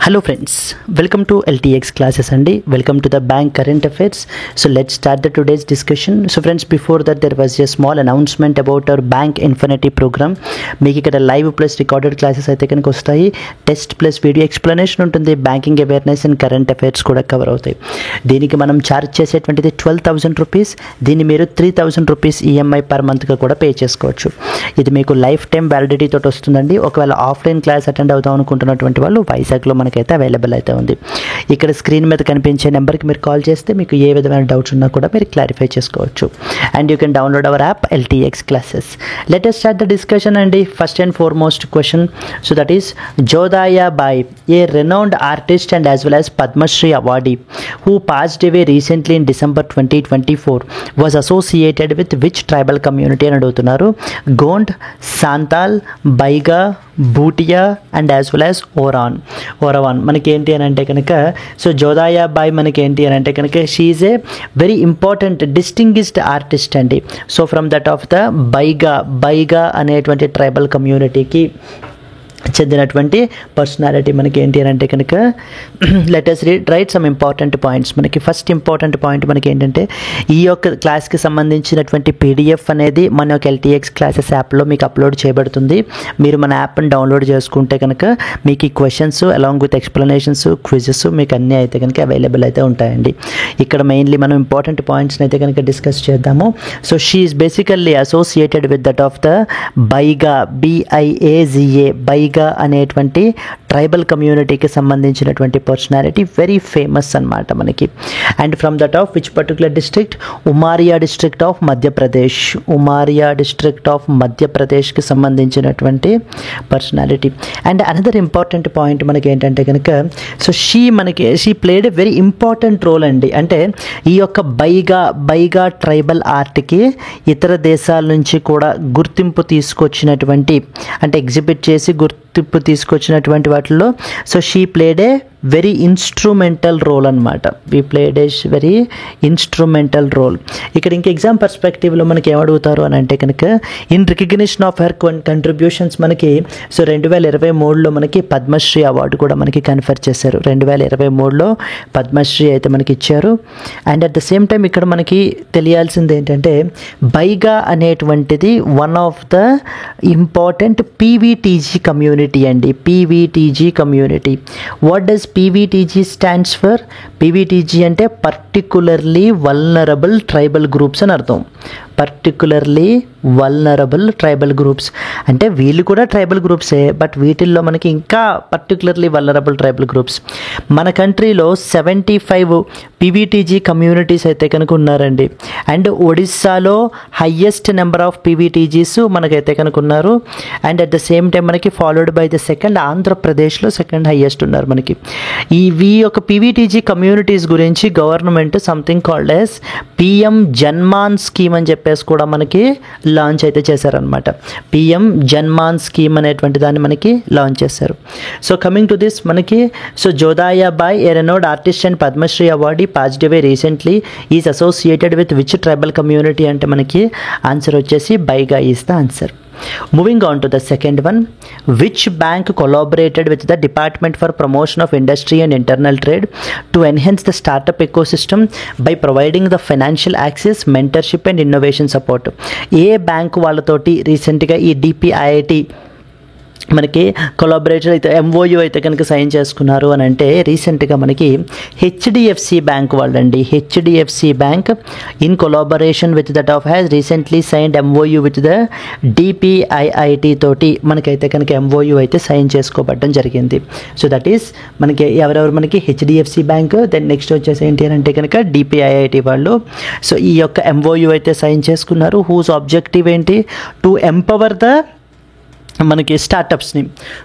Hello friends, welcome to LTX classes and welcome to the bank current affairs. So let's start the today's discussion. So friends, before that there was a small announcement about our bank infinity program. మీకు ఇక్కడ live plus recorded classes అయితే కనుక వస్తాయి. Test plus video explanation ఉంటుంది. Banking awareness and current affairs కూడా cover అవుతాయి. దీనికి మనం ఛార్జ్ చేసేటువంటిది 12,000 రూపీస్. దీన్ని మీరు 3,000 రూపీస్ ఈఎంఐ పర్ మంత్గా కూడా పే చేసుకోవచ్చు. ఇది మీకు లైఫ్ టైం వ్యాలిడిటీ తోటి వస్తుందండి. ఒకవేళ ఆఫ్లైన్ క్లాస్ అటెండ్ అవుతాం అనుకుంటున్నటువంటి వాళ్ళు వైజాగ్లో మనకైతే అవైలబుల్ అయితే ఉంది. ఇక్కడ స్క్రీన్ మీద కనిపించే నెంబర్కి మీరు కాల్ చేస్తే మీకు ఏ విధమైన డౌట్స్ ఉన్నా కూడా మీరు క్లారిఫై చేసుకోవచ్చు. And you can download our app LTX classes. Let us start the discussion అండి. First and foremost question, so that is Jodhaiya Bai, a renowned artist and as well as Padma Shri awardee who passed away recently in December 2024 was associated with which tribal community అని అడుగుతున్నారు. Gond, సాంతాల్, బైగా, బూటియా and as well as ఓరవాన్. మనకి ఏంటి అని అంటే కనుక, so Jodhaiya bye మనకి ఏంటి అని అంటే కనుక she is a very important distinguished artist అండి. So from that of the Baiga అనేటువంటి ట్రైబల్ కమ్యూనిటీకి చెందినటువంటి పర్సనాలిటీ మనకి ఏంటి అని అంటే కనుక let us write some important points. మనకి ఫస్ట్ ఇంపార్టెంట్ పాయింట్ మనకి ఏంటంటే ఈ యొక్క క్లాస్కి సంబంధించినటువంటి PDF అనేది మన యొక్క LTX క్లాసెస్ యాప్లో మీకు అప్లోడ్ చేయబడుతుంది. మీరు మన యాప్ని డౌన్లోడ్ చేసుకుంటే కనుక మీకు ఈ questions along with explanations, quizzes మీకు అన్నీ అయితే కనుక అవైలబుల్ అయితే ఉంటాయండి. ఇక్కడ మెయిన్లీ మనం ఇంపార్టెంట్ పాయింట్స్ని అయితే కనుక డిస్కస్ చేద్దాము. So she is basically associated with that of the Baiga, BIAZA, Baiga అనేటువంటి ట్రైబల్ కమ్యూనిటీకి సంబంధించినటువంటి పర్సనాలిటీ, వెరీ ఫేమస్ అన్నమాట మనకి. And from that of which particular district, Umaria district of మధ్యప్రదేశ్కి సంబంధించినటువంటి personality. And another important point మనకి ఏంటంటే కనుక, so she played a very important role అండి. అంటే ఈ యొక్క బైగా ట్రైబల్ ఆర్ట్కి ఇతర దేశాల నుంచి కూడా గుర్తింపు తీసుకొచ్చినటువంటి, అంటే ఎగ్జిబిట్ చేసి గుర్తింపు తీసుకొచ్చినటువంటి వాటిల్లో so she played a very instrumental role అనమాట. Very instrumental role. ఇక్కడ ఇంకా ఎగ్జామ్ పర్స్పెక్టివ్లో మనకి ఏమడుగుతారు అని అంటే కనుక, in recognition of her contributions మనకి సో 2023లో మనకి పద్మశ్రీ అవార్డు కూడా మనకి కన్ఫర్ చేశారు. 2023లో పద్మశ్రీ అయితే మనకి ఇచ్చారు. And at the same time ఇక్కడ మనకి తెలియాల్సింది ఏంటంటే, బైగా అనేటువంటిది one of the important PVTG community అండి. PVTG community. What does PVTG stands for? PVTG అంటే పర్టికులర్లీ వల్నరబుల్ ట్రైబల్ గ్రూప్స్ అని అర్థం. పర్టికులర్లీ వల్నరబుల్ ట్రైబల్ గ్రూప్స్ అంటే వీళ్ళు కూడా ట్రైబల్ గ్రూప్సే, బట్ వీటిల్లో మనకి ఇంకా పర్టికులర్లీ వల్నరబుల్ ట్రైబల్ గ్రూప్స్. మన కంట్రీలో 75 PVTG కమ్యూనిటీస్ అయితే కనుక ఉన్నారండి. అండ్ ఒడిస్సాలో హయ్యెస్ట్ నెంబర్ ఆఫ్ PVTGs మనకైతే కనుక ఉన్నారు. And at the same time మనకి ఫాలోడ్ బై ద సెకండ్ ఆంధ్రప్రదేశ్లో సెకండ్ హయ్యెస్ట్ ఉన్నారు మనకి. ఈ యొక్క PVTG కమ్యూనిటీస్ గురించి government something called as PM Janman scheme అని చెప్పేసి కూడా మనకి లాంచ్ అయితే చేశారనమాట. PM జన్మాన్ స్కీమ్ అనేటువంటి దాన్ని మనకి లాంచ్ చేశారు. సో కమింగ్ టు దిస్ మనకి, so Jodhaiya Bai, a renowned artist and Padma Shri awardee, passed away recently, is associated with which tribal community అంటే మనకి ఆన్సర్ వచ్చేసి Baiga is the answer. Moving on to the second one, which bank collaborated with the Department for Promotion of Industry and Internal Trade to enhance the startup ecosystem by providing the financial access, mentorship and innovation support? A bank వాళ్ళతోటి రీసెంట్గా ఈ DPIIT మనకి collaborator అయితే MOU అయితే కనుక sign చేసుకున్నారు అని అంటే, రీసెంట్గా మనకి HDFC బ్యాంక్ వాళ్ళండి. HDFC bank in collaboration with that of has recently signed MOU with the DPIIT తోటి మనకైతే కనుక MOU అయితే సైన్ చేసుకోబడడం జరిగింది. సో దట్ ఈస్ మనకి ఎవరెవరు మనకి HDFC బ్యాంక్, దెన్ నెక్స్ట్ వచ్చేసి ఏంటి అని అంటే కనుక DPIIT వాళ్ళు. సో ఈ యొక్క MOU అయితే సైన్ చేసుకున్నారు. హూజ్ ఆబ్జెక్టివ్ ఏంటి? టు ఎంపవర్ ద మనకి స్టార్టప్స్ని.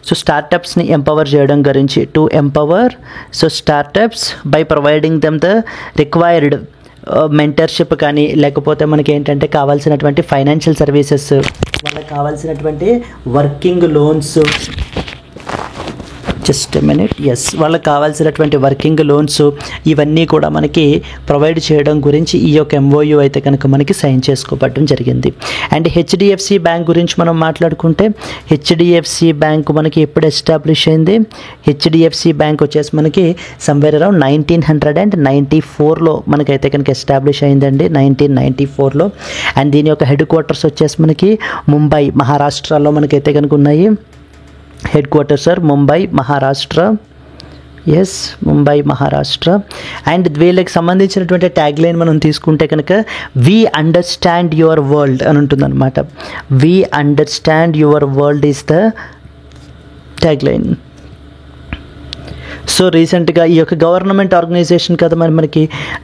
సో స్టార్టప్స్ని ఎంపవర్ చేయడం గురించి, to empower so startups by providing them the required mentorship కానీ, లేకపోతే మనకి ఏంటంటే కావాల్సినటువంటి ఫైనాన్షియల్ సర్వీసెస్, వాళ్ళకి కావాల్సినటువంటి working loans just minute. Yes, వాళ్ళకి కావాల్సినటువంటి వర్కింగ్ లోన్స్ ఇవన్నీ కూడా మనకి ప్రొవైడ్ చేయడం గురించి ఈ యొక్క ఎంఓయూ అయితే కనుక మనకి సైన్ చేసుకోవడం జరిగింది. అండ్ హెచ్డిఎఫ్సి బ్యాంక్ గురించి మనం మాట్లాడుకుంటే హెచ్డిఎఫ్సి బ్యాంక్ మనకి ఎప్పుడు ఎస్టాబ్లిష్ అయింది? హెచ్డిఎఫ్సి బ్యాంక్ వచ్చేసి మనకి సమ్వేర్ అరౌండ్ 1994లో మనకైతే కనుక ఎస్టాబ్లిష్ అయిందండి, 1994లో. అండ్ దీని యొక్క హెడ్ క్వార్టర్స్ వచ్చేసి మనకి ముంబై, మహారాష్ట్రలో మనకైతే కనుక ఉన్నాయి. Headquarters are Mumbai, Maharashtra. Yes, Mumbai, Maharashtra. And వీళ్ళకి సంబంధించినటువంటి ట్యాగ్ లైన్ మనం తీసుకుంటే కనుక వి అండర్స్టాండ్ యువర్ వరల్డ్ అని ఉంటుందన్నమాట. We understand your world is the tag line. So రీసెంట్గా ఈ యొక్క గవర్నమెంట్ ఆర్గనైజేషన్ కదా మనకి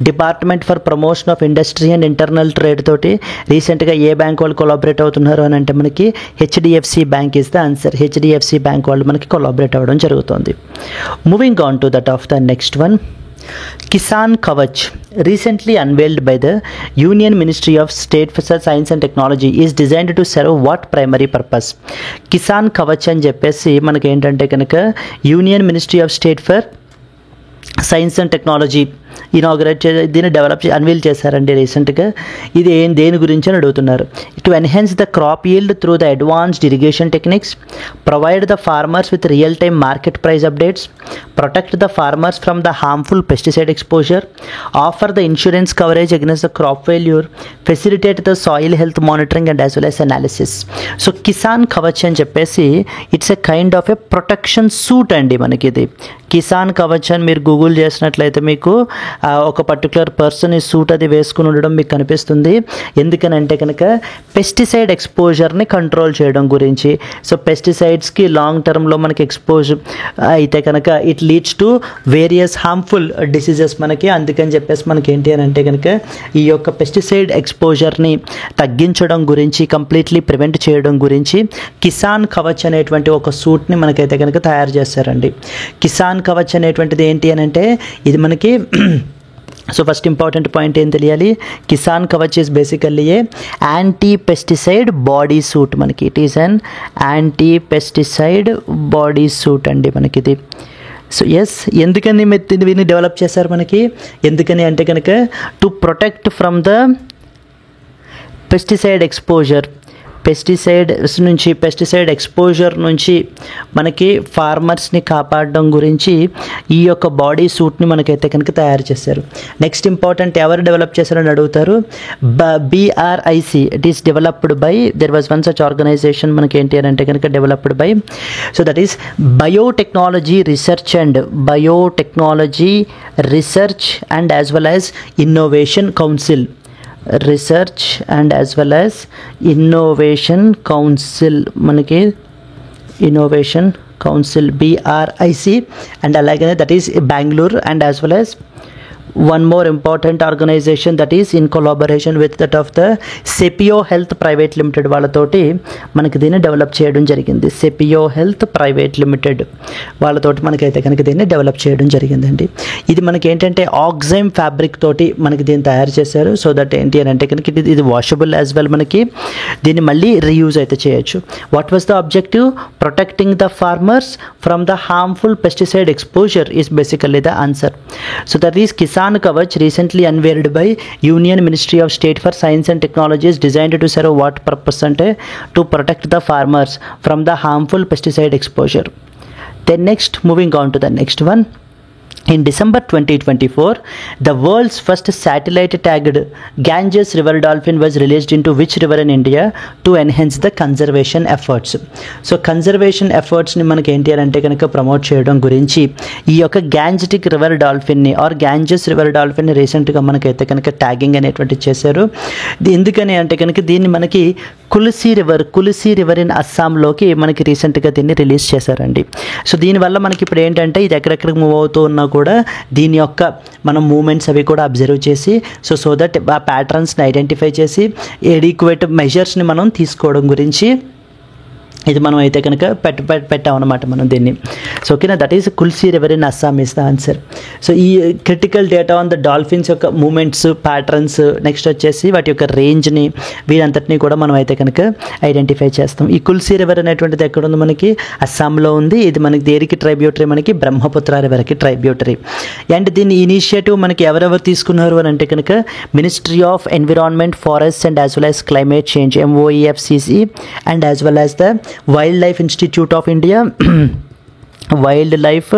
department for promotion of industry and internal trade తోటి రీసెంట్గా ఏ బ్యాంక్ వాళ్ళు కొలాబరేట్ అవుతున్నారు అని అంటే మనకి HDFC bank is the answer. HDFC bank వాళ్ళు మనకి కొలాబరేట్ అవ్వడం జరుగుతుంది. Moving on to that of the next one. Kisan Kavach, recently unveiled by the Union Ministry of State for Science and Technology, is designed to serve what primary purpose? Kisan Kavach అని చెప్పేసి మనకి ఏంటంటే కనుక union ministry of state for science and technology inaugurate దీన్ని unveil చేశారండి రీసెంట్గా. ఇది దేని గురించి అని అడుగుతున్నారు. To enhance the crop yield through the advanced irrigation techniques, provide the farmers with real time market price updates, protect the farmers from the harmful pesticide exposure, offer the insurance coverage against the crop failure, facilitate the soil health monitoring and as well as analysis. So Kisan Kavach అని చెప్పేసి it's a kind of a protection suit అండి మనకి ఇది. కిసాన్ కవచ్ అని మీరు Google చేసినట్లయితే మీకు ఒక పర్టికులర్ పర్సన్ ఈ సూట్ అది వేసుకుని ఉండడం మీకు కనిపిస్తుంది. ఎందుకనంటే కనుక పెస్టిసైడ్ ఎక్స్పోజర్ని కంట్రోల్ చేయడం గురించి. సో పెస్టిసైడ్స్కి లాంగ్ టర్మ్లో మనకి ఎక్స్పోజ్ అయితే కనుక it leads to various harmful diseases మనకి. అందుకని చెప్పేసి మనకి ఏంటి అని అంటే కనుక ఈ యొక్క పెస్టిసైడ్ ఎక్స్పోజర్ని తగ్గించడం గురించి, కంప్లీట్లీ ప్రివెంట్ చేయడం గురించి కిసాన్ కవచ్ అనేటువంటి ఒక సూట్ని మనకైతే కనుక తయారు చేస్తారండి. కిసాన్ కవచ్ అనేటువంటిది ఏంటి అని అంటే ఇది మనకి సో ఫస్ట్ ఇంపార్టెంట్ పాయింట్ ఏం తెలియాలి, Kisan Kavach is basically a anti pesticide body suit మనకి. It is an anti pesticide body suit అండి మనకి ఇది. సో ఎస్, ఎందుకని వీటిని డెవలప్ చేశారు మనకి? ఎందుకని అంటే కనుక to protect from the pesticide exposure, pesticide exposure నుంచి మనకి ఫార్మర్స్ని కాపాడడం గురించి ఈ యొక్క బాడీ సూట్ని మనకైతే కనుక తయారు చేశారు. నెక్స్ట్ ఇంపార్టెంట్, ఎవరు డెవలప్ చేశారని అడుగుతారు. BRIC, it is developed by, there was one such organization మనకి ఏంటి అని అంటే కనుక developed by, so that is biotechnology research and as well as innovation council. Research and as well as innovation council మనకి innovation council BRIC. And అలాగే that is Bengaluru. And as well as one more important organization that is in collaboration with that of the Sepio Health Private Limited వాళ్ళతోటి మనకి దీన్ని develop చేయడం జరిగింది. Sepio Health Private Limited వాళ్ళతోటి మనకైతే కనుక దీన్ని డెవలప్ చేయడం జరిగిందండి. ఇది మనకి ఏంటంటే ఆక్సైమ్ ఫ్యాబ్రిక్ తోటి మనకి దీన్ని తయారు చేశారు. సో దట్ ఏంటి అని అంటే కనుక ఇది వాషబుల్ యాజ్ వెల్, మనకి దీన్ని మళ్ళీ రీయూజ్ అయితే చేయొచ్చు. What was the objective? Protecting the farmers from the harmful pesticide exposure is basically the answer. So that is Kisan Kavach, recently unveiled by Union Ministry of State for Science and Technology, is designed to serve what purpose ante to protect the farmers from the harmful pesticide exposure. Then next, moving on to the next one. In December 2024, the world's first satellite-tagged Ganges river dolphin was released into which river in India to enhance the conservation efforts? So conservation efforts ni manaki enti ante kanaka promote cheyadam gurinchi ee yokka Gangetic river dolphin ni or Ganges river dolphin ni recent ga manaki aithe kanaka tagging అనేటువంటి చేశారు. ఎందుకని అంటే కనుక దీన్ని మనకి కులసి river in అస్సాంలోకి మనకి రీసెంట్గా దీన్ని రిలీజ్ చేశారండి. సో దీనివల్ల మనకి ఇప్పుడు ఏంటంటే ఇది ఎక్కడెక్కడికి మూవ్ అవుతూ ఉన్నా కూడా దీని యొక్క మనం మూమెంట్స్ అవి కూడా అబ్జర్వ్ చేసి సో దట్ ఆ ప్యాటర్న్స్ని ఐడెంటిఫై చేసి ఎడిక్వేట్ మెజర్స్ని మనం తీసుకోవడం గురించి ఇది మనం అయితే కనుక పెట్టామన్నమాట మనం దీన్ని. సో ఓకేనా, that is Kulsi river in Assam is the answer. So ఈ critical data on the dolphins యొక్క మూమెంట్స్, ప్యాటర్న్స్, నెక్స్ట్ వచ్చేసి వాటి యొక్క రేంజ్ని, వీరంతటినీ కూడా మనం అయితే కనుక ఐడెంటిఫై చేస్తాం. ఈ కుల్సీ రివర్ అనేటువంటిది ఎక్కడ ఉంది? మనకి అస్సాంలో ఉంది. ఇది మనకి దేనికి ట్రైబ్యూటరీ? మనకి బ్రహ్మపుత్ర రివర్కి ట్రైబ్యూటరీ. అండ్ దీని ఇనిషియేటివ్ మనకి ఎవరెవరు తీసుకున్నారు అని అంటే కనుక ministry of environment, forest and as well as climate change, MOEFCC, and as well as the wild life institute of India, wild life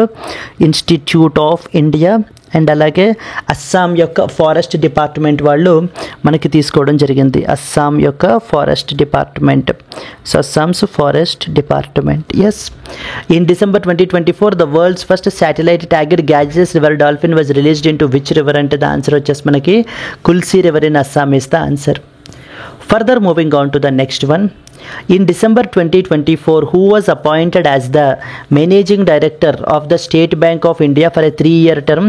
institute of India, and అలాగే అస్సాం యొక్క ఫారెస్ట్ డిపార్ట్మెంట్ వాళ్ళు మనకి తీసుకోవడం జరిగింది. అస్సాం యొక్క forest department. So Assam's forest department. Yes, in December 2024 the world's first satellite tagged Ganges river dolphin was released in to which river అంటే the answer వచ్చేసి మనకి Kulsi river in Assam is the answer. Further moving on to the next one. In December 2024, who was appointed as the Managing Director of the State Bank of India for a 3-year term,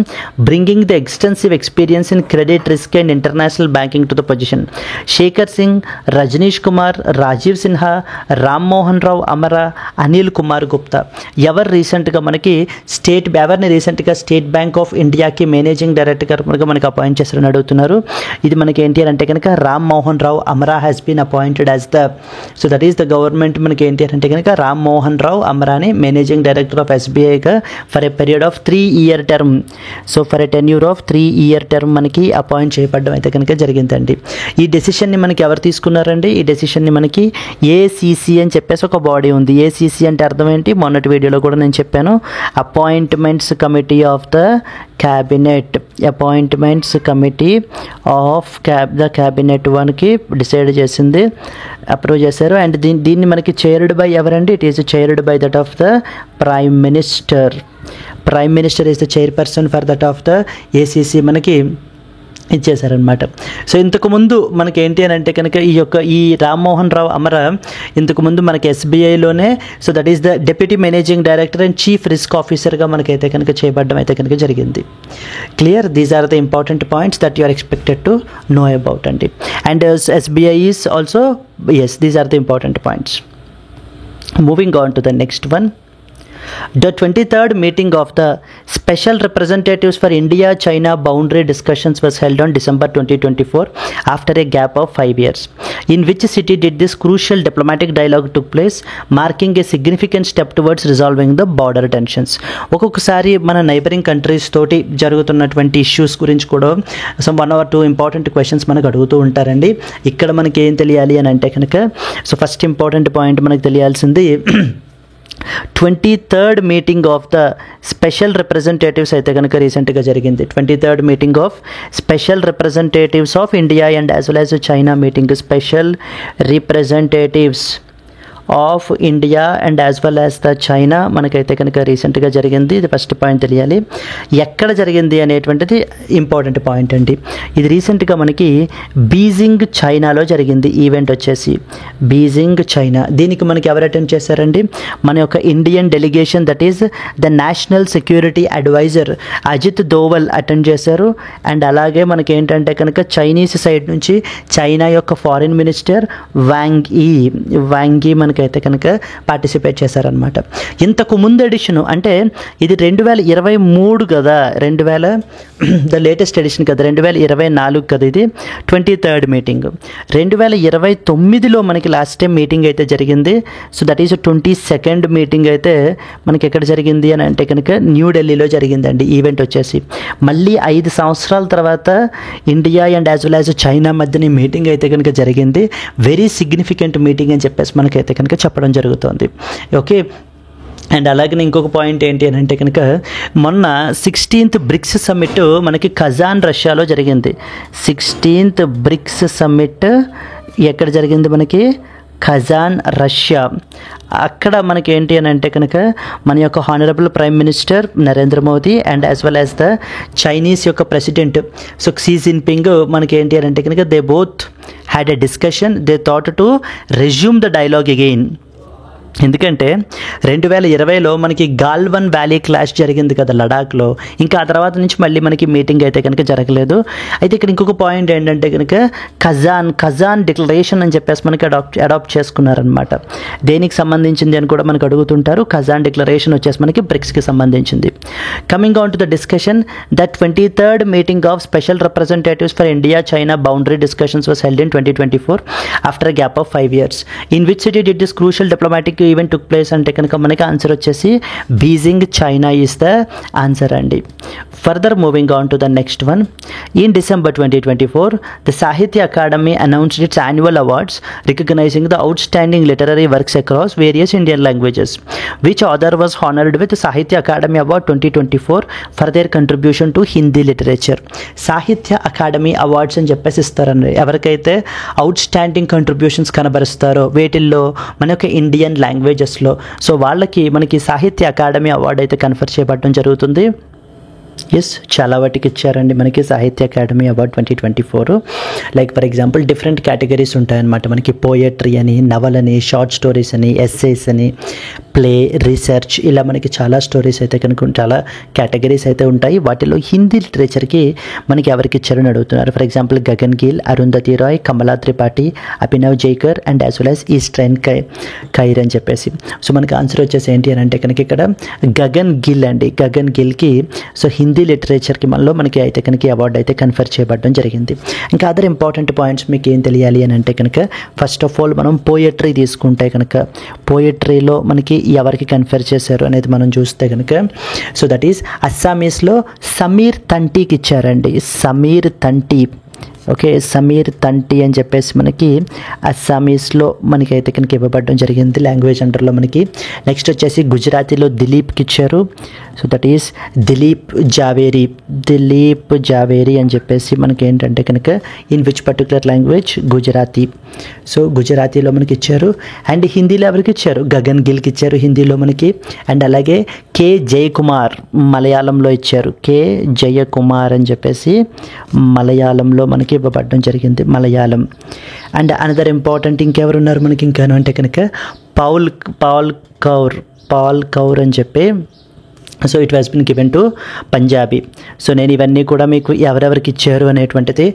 bringing the extensive experience in credit risk and international banking to the position? Shekhar Singh, Rajneesh Kumar, Rajiv Sinha, Ram Mohan Rao Amara, Anil Kumar Gupta. ఎవరు రీసెంట్గా మనకి ఎవరిని రీసెంట్గా state bank of ఇండియాకి managing డైరెక్టర్గా మనకి appoint చేస్తారని అడుగుతున్నారు. ఇది మనకి ఏంటి అంటే కనుక Ram Mohan Rao Amara has been appointed as the, so that is the government మనకి ఏంటి అంటే కనుక రామ్ మోహన్ రావు అమరాని మేనేజింగ్ డైరెక్టర్ ఆఫ్ SBIగా for a period of 3-year term. So for a tenure of 3-year term మనకి అపాయింట్ చేయబడడం అయితే కనుక జరిగిందండి. ఈ డెసిషన్ని మనకి ఎవరు తీసుకున్నారండి? ఈ డెసిషన్ని మనకి ACC అని చెప్పేసి ఒక బాడీ ఉంది. ACC అంటే అర్థం ఏంటి? మొన్నటి వీడియోలో కూడా నేను చెప్పాను, appointments committee of the cabinet. Appointments committee of the cabinet వన్కి డిసైడ్ చేసింది, అప్రూవ్ చేశారు. అండ్ దీన్ని మనకి చైర్డ్ బై ఎవరండి? It is chaired by that of the prime minister. Prime minister is the chairperson for that of the ACC మనకి ఇచ్చేశారనమాట. So ఇంతకుముందు మనకి ఏంటి అని అంటే కనుక ఈ రామ్మోహన్ రావు అమరా ఇంతకుముందు మనకి SBIలోనే, so that is the deputy managing director and chief risk ఆఫీసర్గా మనకైతే కనుక చేయబడడం అయితే కనుక జరిగింది. Clear, these are the important points that you are expected to know about అండి. And SBI is also, yes, these are the important points. Moving on to the next one. The 23rd meeting of the Special Representatives for India-China Boundary Discussions was held on December 2024 after a gap of 5 years. In which city did this crucial diplomatic dialogue took place, marking a significant step towards resolving the border tensions? ఒక్కొక్కసారి మన neighbouring countries తోటి జరుగుతున్నటువంటి issues గురించి కూడా some 1 or 2 important questions మనకు అడుగుతూ ఉంటారండి. ఇక్కడ మనకి ఏం తెలియాలి అని అంటే కనుక, సో ఫస్ట్ ఇంపార్టెంట్ పాయింట్ మనకు తెలియాల్సింది 23rd meeting of the special representatives అయితే కనుక రీసెంట్గా జరిగింది. 23rd meeting of special representatives of India and as well as China meeting. Special representatives of India and as well as the China మనకైతే కనుక రీసెంట్గా జరిగింది. ఇది ఫస్ట్ పాయింట్ తెలియాలి. ఎక్కడ జరిగింది అనేటువంటిది ఇంపార్టెంట్ పాయింట్ అండి. ఇది రీసెంట్గా మనకి బీజింగ్ చైనాలో జరిగింది. ఈవెంట్ వచ్చేసి బీజింగ్ చైనా. దీనికి మనకి ఎవరు అటెండ్ చేశారండి? మన యొక్క Indian delegation, that is the national security adviser Ajit Doval attend చేశారు. అండ్ అలాగే మనకి ఏంటంటే కనుక చైనీస్ సైడ్ నుంచి చైనా యొక్క ఫారిన్ మినిస్టర్ వాంగ్ ఈ మనకి అయితే కనుక పార్టిసిపేట్ చేశారనమాట. ఇంతకు ముందు ఎడిషను అంటే ఇది 2023 కదా, ద లేటెస్ట్ ఎడిషన్ కదా, 2024 కదా, ఇది 23rd మీటింగ్. 2029లో మనకి లాస్ట్ టైం మీటింగ్ అయితే జరిగింది. So that is 22nd meeting అయితే మనకి ఎక్కడ జరిగింది అని అంటే కనుక న్యూఢిల్లీలో జరిగిందండి ఈవెంట్ వచ్చేసి. మళ్ళీ 5 సంవత్సరాల తర్వాత India and as well as China మధ్యన మీటింగ్ అయితే కనుక జరిగింది. వెరీ సిగ్నిఫికెంట్ మీటింగ్ అని చెప్పేసి మనకైతే కనుక చెప్పడం జరుగుతుంది. ఓకే, అండ్ అలాగే ఇంకొక పాయింట్ ఏంటి అని అంటే కనుక మొన్న 16th బ్రిక్స్ సమ్మిట్ మనకి కజాన్ రష్యాలో జరిగింది. 16th బ్రిక్స్ సమ్మిట్ ఎక్కడ జరిగింది? మనకి కజాన్ రష్యా. అక్కడ మనకి ఏంటి అని అంటే కనుక మన యొక్క honourable prime minister Narendra Modi and as well as the Chinese యొక్క ప్రెసిడెంట్ సో షీ జిన్పింగ్ మనకి ఏంటి అని అంటే కనుక they both had a discussion. They thought to resume the dialogue again. ఎందుకంటే 2020లో మనకి గాల్వన్ వ్యాలీ క్లాష్ జరిగింది కదా లడాఖ్లో. ఇంకా ఆ తర్వాత నుంచి మళ్ళీ మనకి మీటింగ్ అయితే కనుక జరగలేదు. అయితే ఇక్కడ ఇంకొక పాయింట్ ఏంటంటే కనుక ఖజాన్ డిక్లరేషన్ అని చెప్పేసి మనకి అడాప్ట్ చేసుకున్నారనమాట. దేనికి సంబంధించింది అని కూడా మనకు అడుగుతుంటారు. ఖజాన్ డిక్లరేషన్ వచ్చేసి మనకి బ్రిక్స్కి సంబంధించింది. Coming on to the discussion, the 23rd meeting of special representatives for India China boundary discussions was held in 2024 after gap of 5 years. In which city did this crucial diplomatic event took place అంటే కనుక మనకి answer వచ్చేసి Beijing, China is the answer అండి. Further moving on to the next one. In December 2024 the Sahitya Academy announced its annual awards recognising the outstanding literary works across various Indian languages. Which author was honoured with Sahitya Academy award 2024 for their contribution to Hindi literature. Sahitya Academy awards అని చెప్పేసి ఇస్తారండి ఎవరికైతే outstanding contributions కనబరుస్తారో వేటిల్లో మన యొక్క Indian లాంగ్వేజెస్లో. So వాళ్ళకి మనకి సాహిత్య academy award అయితే కన్ఫర్ చేయబడడం జరుగుతుంది. ఎస్, చాలా వాటికి ఇచ్చారండి మనకి సాహిత్య Academy award 2024. Like for example different categories ఉంటాయన్నమాట మనకి. పోయట్రీ అని, నవల్ అని, షార్ట్ స్టోరీస్ అని, ఎస్సేస్ అని, ప్లే, రీసెర్చ్, ఇలా మనకి చాలా స్టోరీస్ అయితే కనుక చాలా కేటగిరీస్ అయితే ఉంటాయి. వాటిలో హిందీ లిటరేచర్కి మనకి ఎవరికి ఇచ్చారని అడుగుతున్నారు. For example Gagan Gill, Arundhati Roy, Kamala Tripathi, Abhinav Jaikar and as well as Easterine Kire అని చెప్పేసి. సో మనకి ఆన్సర్ వచ్చేసి ఏంటి అని అంటే కనుక ఇక్కడ గగన్ గిల్ అండి. గగన్ గిల్కి సో హిందీ లిటరేచర్కి మనకి అయితే కనుక అవార్డు అయితే కన్ఫర్ చేయబడడం జరిగింది. ఇంకా అదర్ ఇంపార్టెంట్ పాయింట్స్ మీకు ఏం తెలియాలి అని అంటే కనుక ఫస్ట్ ఆఫ్ ఆల్ మనం పోయట్రీ తీసుకుంటే కనుక పోయట్రీలో మనకి ఎవరికి కన్ఫర్ చేశారు అనేది మనం చూస్తే కనుక సో దట్ ఈస్ అస్సామీస్లో సమీర్ తంటీకి ఇచ్చారండి. సమీర్ తంటీ, ఓకే, సమీర్ తంటి అని చెప్పేసి మనకి అస్సామీస్లో మనకైతే కనుక ఇవ్వబడడం జరిగింది లాంగ్వేజ్ అండర్లో మనకి. నెక్స్ట్ వచ్చేసి గుజరాతీలో దిలీప్కి ఇచ్చారు. So that is Dilip Jhaveri అని చెప్పేసి మనకి ఏంటంటే కనుక in which particular language Gujarati. So గుజరాతీలో మనకి ఇచ్చారు. అండ్ హిందీలో ఎవరికి ఇచ్చారు? గగన్ గిల్కి ఇచ్చారు హిందీలో మనకి. అండ్ అలాగే కే జయకుమార్ మలయాళంలో ఇచ్చారు. కే జయకుమార్ అని చెప్పేసి మలయాళంలో మనకి ఇవ్వబడడం జరిగింది, మలయాళం. అండ్ అనదర్ ఇంపార్టెంట్ ఇంకెవరున్నారు మనకి ఇంకాను అంటే కనుక పాల్ కౌర్ అని చెప్పి. So it was been given to Punjabi. So నేను ఇవన్నీ కూడా మీకు ఎవరెవరికి ఇచ్చారు అనేటువంటిది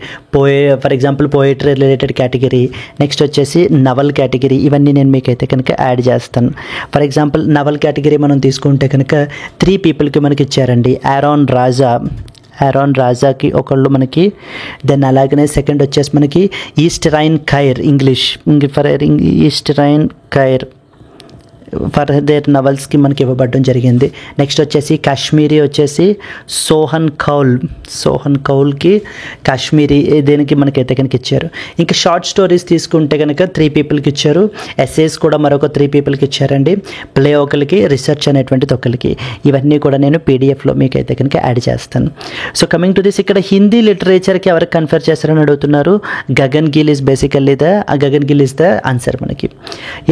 for example poetry related category, next వచ్చేసి నవల్ కేటగిరీ, ఇవన్నీ నేను మీకైతే కనుక యాడ్ చేస్తాను. ఫర్ ఎగ్జాంపుల్ నవల్ కేటగిరీ మనం తీసుకుంటే కనుక 3 పీపుల్కి మనకి ఇచ్చారండి. ఆరోన్ రాజాకి ఒకళ్ళు మనకి. దెన్ అలాగనే సెకండ్ వచ్చేసి మనకి ఈస్ట్రైన్ ఖైర్ ఈస్ట్రైన్ ఖైర్ ఫర్ దేర్ నవల్స్కి మనకి ఇవ్వబడడం జరిగింది. నెక్స్ట్ వచ్చేసి కాశ్మీరీ వచ్చేసి సోహన్ కౌల్కి కాశ్మీరీ దేనికి మనకైతే కనుక ఇచ్చారు. ఇంకా షార్ట్ స్టోరీస్ తీసుకుంటే కనుక 3 పీపుల్కి ఇచ్చారు. ఎస్సేస్ కూడా మరొక 3 పీపుల్కి ఇచ్చారండి. ప్లే ఒకరికి, రీసెర్చ్ అనేటువంటిది ఒకరికి. ఇవన్నీ కూడా నేను పీడిఎఫ్లో మీకు అయితే కనుక యాడ్ చేస్తాను. సో కమింగ్ టు దిస్, ఇక్కడ హిందీ లిటరేచర్కి ఎవరికి కన్ఫర్ చేస్తారని అడుగుతున్నారు. Gagan Gill is the answer మనకి.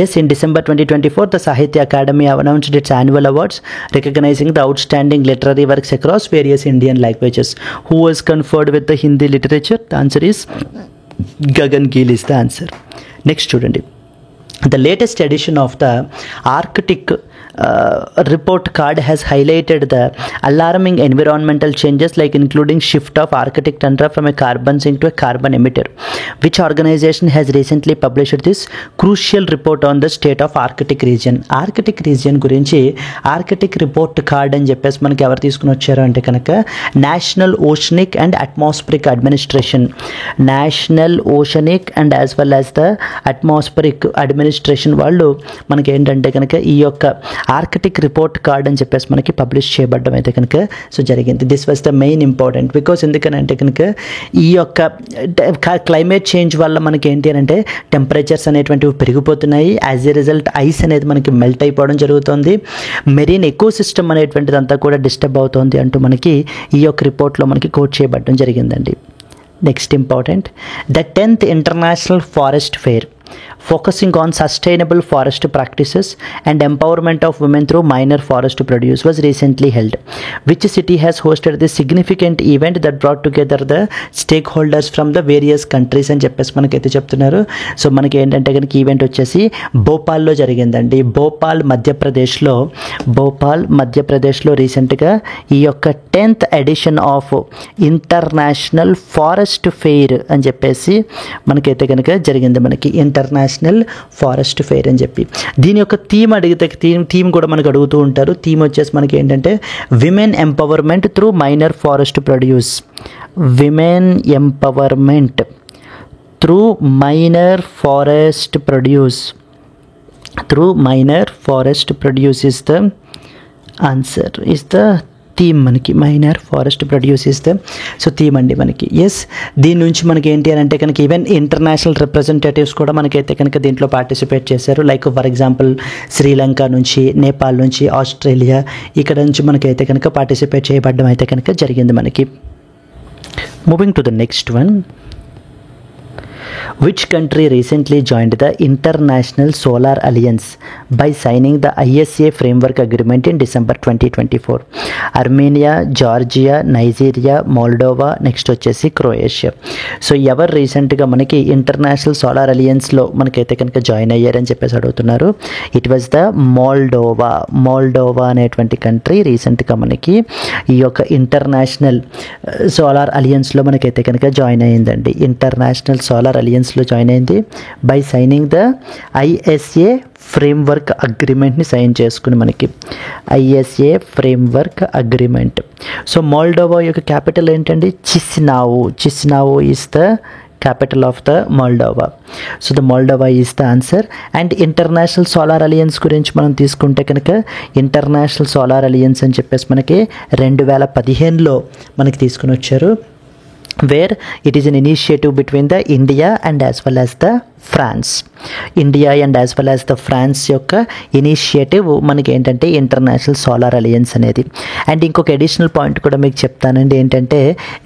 Yes, in December 2024 the Sahitya Academy announced its annual awards recognizing the outstanding literary works across various Indian languages. Who was conferred with the Hindi literature? The answer is Gagan Gill is the answer. Next student. The latest edition of the Arctic report card has highlighted the alarming environmental changes like including shift of Arctic tundra from a carbon sink to a carbon emitter. Which organization has recently published this crucial report on the state of Arctic region? Arctic region గురించి Arctic report card అని చెప్పేసి మనకి ఎవరు తీసుకుని వచ్చారు అంటే కనుక national oceanic and atmospheric administration. National oceanic and as well as the atmospheric administration వాళ్ళు మనకి ఏంటంటే కనుక ఈ యొక్క ఆర్కిటిక్ రిపోర్ట్ కార్డ్ అని చెప్పేసి మనకి పబ్లిష్ చేయబడడం అయితే కనుక సో జరిగింది. This was the main important because ఎందుకనంటే కనుక ఈ యొక్క క్లైమేట్ చేంజ్ వల్ల మనకి ఏంటి అని అంటే టెంపరేచర్స్ అనేటువంటివి పెరిగిపోతున్నాయి. యాజ్ ఎ రిజల్ట్ ఐస్ అనేది మనకి మెల్ట్ అయిపోవడం జరుగుతుంది. మెరీన్ ఎకోసిస్టమ్ అనేటువంటిది అంతా కూడా డిస్టర్బ్ అవుతుంది అంటూ మనకి ఈ యొక్క రిపోర్ట్లో మనకి కోట్ చేయబడడం జరిగిందండి. Next important, the 10th international forest fair focusing on sustainable forest practices and empowerment of women through minor forest produce was recently held. Which city has hosted this significant event that brought together the stakeholders from the various countries అని చెప్పేసి మనకైతే చెప్తున్నారు. So మనకి ఏంటంటే కనుక event వచ్చేసి భోపాల్లో జరిగిందండి. భోపాల్ మధ్యప్రదేశ్లో రీసెంట్గా ఈ యొక్క 10th edition of international forest fair అని చెప్పేసి మనకైతే కనుక జరిగింది. మనకి ఇంటర్నేషనల్ ఫారెస్ట్ ఫెయిర్ అని చెప్పి దీని యొక్క థీమ్ అడిగితే థీమ్ కూడా మనకు అడుగుతూ ఉంటారు. థీమ్ వచ్చేసి మనకి ఏంటంటే women empowerment through minor forest produce. Women empowerment through minor forest produce is the answer, is the theme. మనకి minor forest produce is the so theme అండి మనకి. ఎస్, దీని నుంచి మనకి ఏంటి అని అంటే కనుక ఈవెన్ ఇంటర్నేషనల్ రిప్రజెంటేటివ్స్ కూడా మనకైతే కనుక దీంట్లో పార్టిసిపేట్ చేశారు. లైక్ ఫర్ ఎగ్జాంపుల్ శ్రీలంక నుంచి, నేపాల్ నుంచి, ఆస్ట్రేలియా ఇక్కడ నుంచి మనకైతే కనుక పార్టిసిపేట్ చేయబడడం అయితే కనుక జరిగింది మనకి. Moving to the next one. Which country recently joined the International Solar Alliance by signing the ISA Framework Agreement in December 2024? Armenia, Georgia, Nigeria, Moldova, next వచ్చేసి క్రొయేషియా. సో ఎవరు రీసెంట్గా మనకి ఇంటర్నేషనల్ సోలార్ అలియన్స్లో మనకైతే కనుక జాయిన్ అయ్యారని చెప్పేసి అడుగుతున్నారు. It was the Moldova అనేటువంటి కంట్రీ రీసెంట్గా మనకి ఈ యొక్క ఇంటర్నేషనల్ సోలార్ అలియన్స్లో మనకైతే కనుక జాయిన్ అయ్యిందండి. ఇంటర్నేషనల్ సోలార్ అలియన్స్లో జాయిన్ అయింది by signing the ISA framework అగ్రిమెంట్ని sign చేసుకుని మనకి ISA framework agreement. So Moldova యొక్క క్యాపిటల్ ఏంటండి? చిసినావో is the capital of the Moldova. So the Moldova is the answer. And international solar alliance గురించి మనం తీసుకుంటే కనుక international solar alliance అని చెప్పేసి మనకి 2015లో మనకి తీసుకుని వచ్చారు. where it is an initiative between the India and as well as the France. India and as well as the France యొక్క ఇనిషియేటివ్ మనకి ఏంటంటే ఇంటర్నేషనల్ సోలార్ అలియన్స్ అనేది. అండ్ ఇంకొక అడిషనల్ పాయింట్ కూడా మీకు చెప్తానండి. ఏంటంటే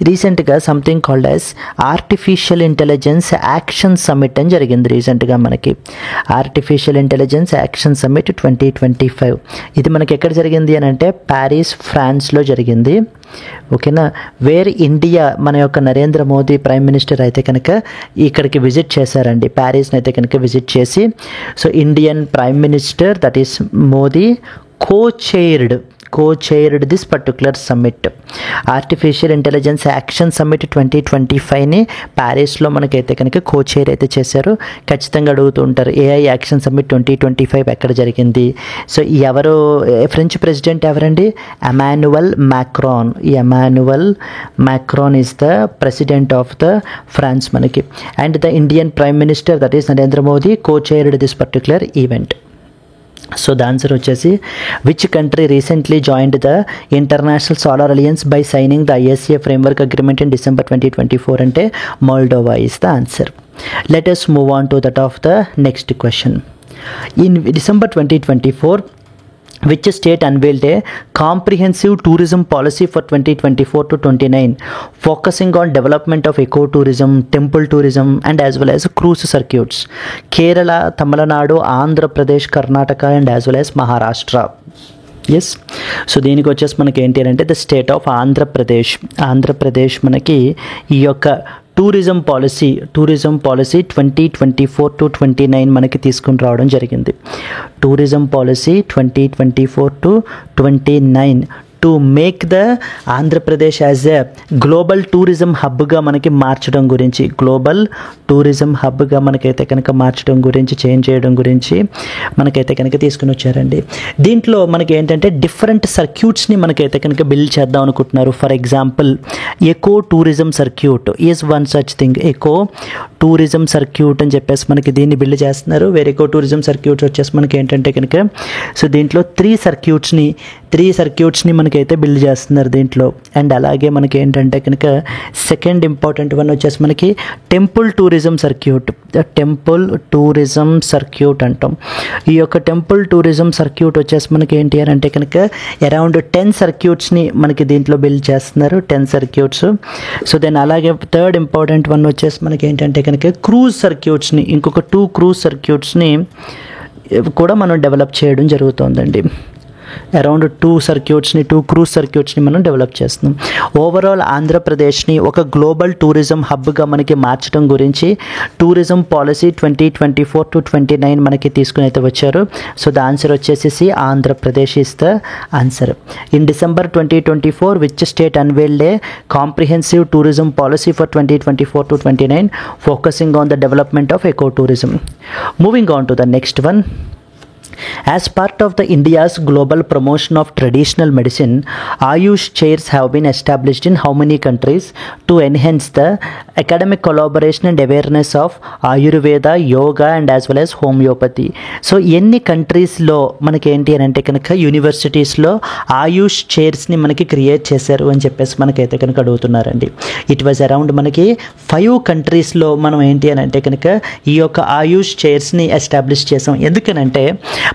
రీసెంట్గా something called as artificial intelligence action summit అని జరిగింది రీసెంట్గా మనకి. ఆర్టిఫిషియల్ ఇంటెలిజెన్స్ యాక్షన్ సమ్మిట్ 2025 ఇది మనకి ఎక్కడ జరిగింది అని అంటే ప్యారిస్, ఫ్రాన్స్లో జరిగింది. ఓకేనా. వేర్ ఇండియా మన యొక్క నరేంద్ర మోదీ ప్రైమ్ మినిస్టర్ అయితే కనుక ఇక్కడికి విజిట్ చేశారండి. ప్యారిస్ని అయితే కనుక విజిట్ చేసి so Indian prime minister that is Modi co-chaired this particular summit. Artificial intelligence action summit 2025ని ప్యారిస్లో మనకైతే కనుక co-chair అయితే చేశారు. ఖచ్చితంగా అడుగుతూ ఉంటారు ఏఐ యాక్షన్ సమ్మిట్ 2025 ఎక్కడ జరిగింది. సో ఎవరు ఫ్రెంచ్ ప్రెసిడెంట్ ఎవరండి? Emmanuel Macron is the president of the France మనకి. And the Indian prime minister that is Narendra Modi co-chaired this particular event. So the answer వచ్చేసి which country recently joined the international solar alliance by signing the ISA framework agreement in December 2024 అంటే Moldova is the answer. Let us move on to that of the next question. In December 2024 which state unveiled a comprehensive tourism policy for 2024 to 29 focusing on development of ecotourism, temple tourism and as well as cruise circuits? Kerala, Tamil Nadu, Andhra Pradesh, Karnataka and as well as Maharashtra. Yes. So దీనికి వచ్చేసి మనకి ఏంటి అంటే the state of Andhra Pradesh మనకి ఈ యొక్క tourism policy 2024 to 29 మనకి తీసుకుని రావడం జరిగింది. Tourism policy 2024 to 29 to make the Andhra Pradesh as a global tourism హబ్గా మనకి మార్చడం గురించి, మనకైతే కనుక మార్చడం గురించి, చేంజ్ చేయడం గురించి మనకైతే కనుక తీసుకుని వచ్చారండి. దీంట్లో మనకి ఏంటంటే డిఫరెంట్ సర్క్యూట్స్ని మనకైతే కనుక బిల్డ్ చేద్దాం అనుకుంటున్నారు. For example eco tourism circuit is one such thing. Eco tourism circuit అని చెప్పేసి మనకి దీన్ని బిల్డ్ చేస్తున్నారు. వేరే ఎకో టూరిజం సర్క్యూట్స్ వచ్చేసి మనకి ఏంటంటే కనుక సో దీంట్లో త్రీ సర్క్యూట్స్ని మనకి మనకైతే బిల్డ్ చేస్తున్నారు దీంట్లో. అండ్ అలాగే మనకి ఏంటంటే కనుక సెకండ్ ఇంపార్టెంట్ వన్ వచ్చేసి మనకి temple tourism circuit. Temple tourism circuit అంటాం. ఈ యొక్క టెంపుల్ టూరిజం సర్క్యూట్ వచ్చేసి మనకి ఏంటి అని అంటే కనుక అరౌండ్ 10 సర్క్యూట్స్ని మనకి దీంట్లో బిల్డ్ చేస్తున్నారు, 10 సర్క్యూట్స్. సో దెన్ అలాగే థర్డ్ ఇంపార్టెంట్ వన్ వచ్చేసి మనకి ఏంటంటే కనుక క్రూజ్ సర్క్యూట్స్ని, ఇంకొక 2 క్రూజ్ సర్క్యూట్స్ని కూడా మనం డెవలప్ చేయడం జరుగుతుందండి. అరౌండ్ 2 క్రూజ్ సర్క్యూట్స్ని మనం డెవలప్ చేస్తున్నాం. ఓవరాల్ ఆంధ్రప్రదేశ్ని ఒక గ్లోబల్ టూరిజం హబ్గా మనకి మార్చడం గురించి టూరిజం పాలసీ 2024 to 29 మనకి తీసుకుని అయితే వచ్చారు. సో ద ఆన్సర్ వచ్చేసి Andhra Pradesh is the answer. In December 2024 which state unveiled A comprehensive tourism policy for 2024 to 29 focusing on the development of eco tourism. Moving on to the next one. As part of the India's global promotion of traditional medicine, Ayush chairs have been established in how many countries to enhance the academic collaboration and awareness of Ayurveda, Yoga and as well as homeopathy. So ఎన్ని కంట్రీస్లో మనకి ఏంటి అని అంటే కనుక యూనివర్సిటీస్లో ఆయుష్ చైర్స్ని మనకి create చేశారు అని చెప్పేసి మనకైతే కనుక అడుగుతున్నారండి. ఇట్ వాజ్ అరౌండ్ మనకి 5 కంట్రీస్లో మనం ఏంటి అని అంటే కనుక ఈ యొక్క ఆయుష్ చైర్స్ని ఎస్టాబ్లిష్ చేసాం. ఎందుకనంటే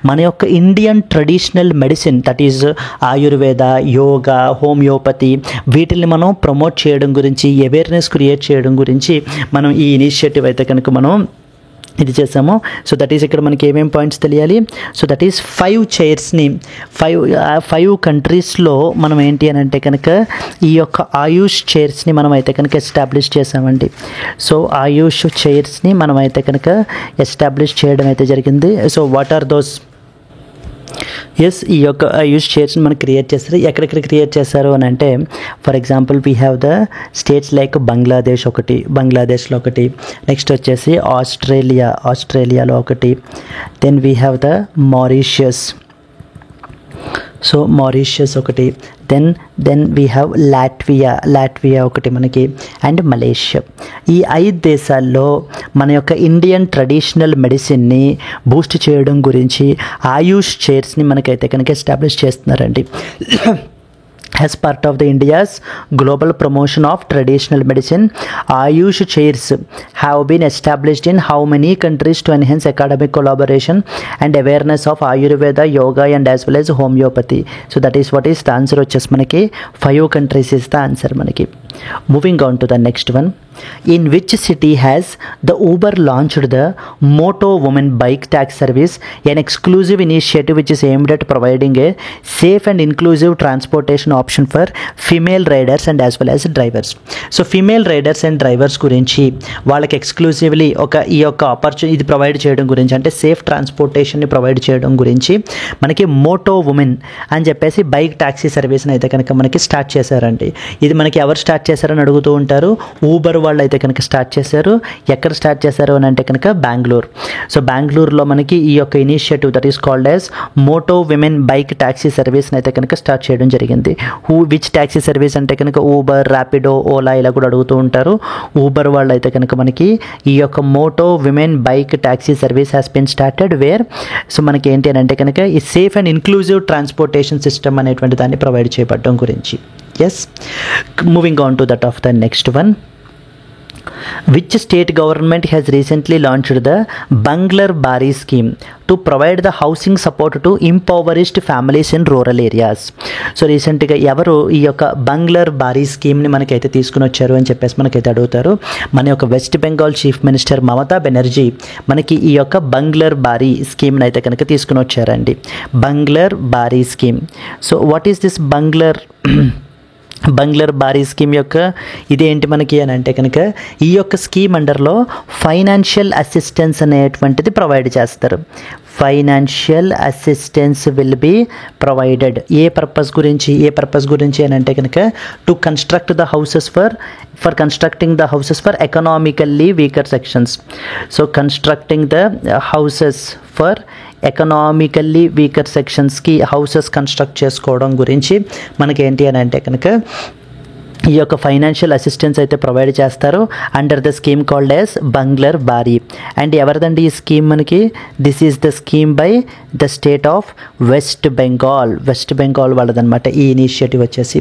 మన యొక్క Indian traditional medicine, that is Ayurveda, yoga, homeopathy, వీటిని మనం ప్రమోట్ చేయడం గురించి, అవేర్నెస్ క్రియేట్ చేయడం గురించి మనం ఈ ఇనిషియేటివ్ అయితే కనుక మనం ఇది చేసాము. సో దట్ ఈస్ ఇక్కడ మనకి ఏమేం పాయింట్స్ తెలియాలి. సో దట్ ఈస్ 5 చైర్స్ని 5 కంట్రీస్లో మనం ఏంటి అని అంటే కనుక ఈ యొక్క ఆయుష్ చైర్స్ని మనం అయితే కనుక ఎస్టాబ్లిష్ చేసామండి. సో ఆయుష్ చైర్స్ని మనం అయితే కనుక ఎస్టాబ్లిష్ చేయడం అయితే జరిగింది. So what are those? Yes, ఈ యొక్క ఆయుష్ చైర్స్ని మనం క్రియేట్ చేస్తారు. ఎక్కడెక్కడ క్రియేట్ చేశారు అని అంటే for example we have the states like బంగ్లాదేశ్లో ఒకటి, నెక్స్ట్ వచ్చేసి ఆస్ట్రేలియాలో ఒకటి, then we have the Mauritius ఒకటి, దెన్ వీ హ్యావ్ లాట్వియా ఒకటి మనకి, అండ్ మలేషియా. ఈ 5 దేశాల్లో మన యొక్క ఇండియన్ ట్రెడిషనల్ మెడిసిన్ని బూస్ట్ చేయడం గురించి ఆయుష్ చైర్స్ని మనకైతే కనుక ఎస్టాబ్లిష్ చేస్తున్నారండి. As part of the India's global promotion of traditional medicine, Ayush chairs have been established in how many countries to enhance academic collaboration and awareness of Ayurveda, Yoga and as well as homeopathy. So that is what is the answer వచ్చేసి మనకి 5 countries is the answer మనకి. Moving on to the next one. In which city has the Uber launched the Moto Women Bike Taxi service, an exclusive initiative which is aimed at providing a safe and inclusive transportation option for female riders and as well as drivers. So female riders and drivers గురించి వాళ్ళకి exclusively ఈ యొక్క opportunity ఇది provide చేయడం గురించి, అంటే safe ట్రాన్స్పోర్టేషన్ని provide చేయడం గురించి మనకి మోటో ఉమెన్ అని చెప్పేసి బైక్ టాక్సీ సర్వీస్ని అయితే కనుక మనకి స్టార్ట్ చేశారండి. ఇది మనకి ఎవరు స్టార్ట్ చేశారని అడుగుతూ ఉంటారు. ఊబర్ వాళ్ళు అయితే కనుక స్టార్ట్ చేశారు. ఎక్కడ స్టార్ట్ చేశారు అని అంటే కనుక బెంగళూరు. సో బెంగళూరులో మనకి ఈ యొక్క initiative that is called as moto women bike taxi సర్వీస్ని అయితే కనుక స్టార్ట్ చేయడం జరిగింది. విచ్ టాక్సీ సర్వీస్ అంటే కనుక ఊబర్, ర్యాపిడో, ఓలా ఇలా కూడా అడుగుతూ ఉంటారు. ఊబర్ వాళ్ళు అయితే కనుక మనకి ఈ యొక్క moto women bike taxi service has been started where. So మనకి ఏంటి అని అంటే కనుక ఈ safe and inclusive transportation system అనేటువంటి దాన్ని ప్రొవైడ్ చేయబడడం గురించి. Yes, moving on to that of the next one. Which state government has recently launched the Banglar Bari scheme to provide the housing support to impoverished families in rural areas? So రీసెంట్గా ఎవరు ఈ యొక్క బంగ్లర్ బారీ స్కీమ్ని మనకైతే తీసుకుని వచ్చారు అని చెప్పేసి మనకైతే అడుగుతారు. మన యొక్క west Bengal chief minister Mamata Banerjee మనకి ఈ యొక్క బంగ్లర్ బారీ స్కీమ్ని అయితే కనుక తీసుకుని వచ్చారండి. Banglar Bari scheme. So what is this Banglar Bari scheme యొక్క ఇదేంటి మనకి అని అంటే కనుక ఈ యొక్క స్కీమ్ అండర్లో ఫైనాన్షియల్ అసిస్టెన్స్ అనేటువంటిది ప్రొవైడ్ చేస్తారు. Financial assistance will be provided. ఏ పర్పస్ గురించి అని అంటే కనుక to construct the houses for constructing the houses for economically weaker sections. So constructing the houses for economically weaker సెక్షన్స్కి హౌసెస్ కన్స్ట్రక్ట్ చేసుకోవడం గురించి మనకి ఏంటి అని అంటే కనుక ఈ యొక్క ఫైనాన్షియల్ అసిస్టెన్స్ అయితే ప్రొవైడ్ చేస్తారు under the scheme called as Banglar Bari. And ఎవరిదండి ఈ స్కీమ్ మనకి? This is the scheme by the state of West Bengal వాళ్ళదనమాట ఈ ఇనిషియేటివ్ వచ్చేసి.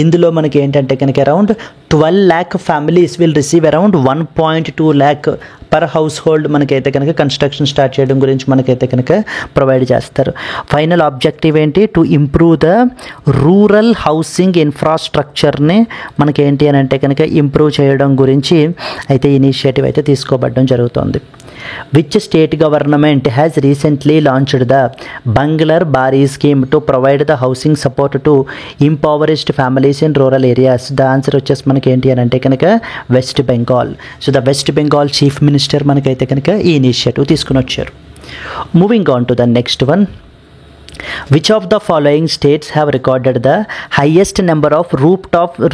ఇందులో మనకి ఏంటంటే కనుక around 12 lakh families will receive around 1.2 lakh per household మనకైతే కనుక కన్స్ట్రక్షన్ స్టార్ట్ చేయడం గురించి మనకైతే కనుక ప్రొవైడ్ చేస్తారు. ఫైనల్ ఆబ్జెక్టివ్ ఏంటి? To improve the rural housing ఇన్ఫ్రాస్ట్రక్చర్ని మనకేంటి అని అంటే కనుక ఇంప్రూవ్ చేయడం గురించి అయితే ఇనిషియేటివ్ అయితే తీసుకోబడడం జరుగుతుంది. Which state government has recently launched the Banglar Bari scheme to provide the housing support to impoverished families in rural areas? The answer వచ్చేసి మనకి ఏంటి అని అంటే కనుక west Bengal. So the west Bengal chief minister మనకైతే కనుక ఈ ఇనిషియేటివ్ తీసుకుని వచ్చారు. Moving on to the next one. Which of the following states have recorded the highest number of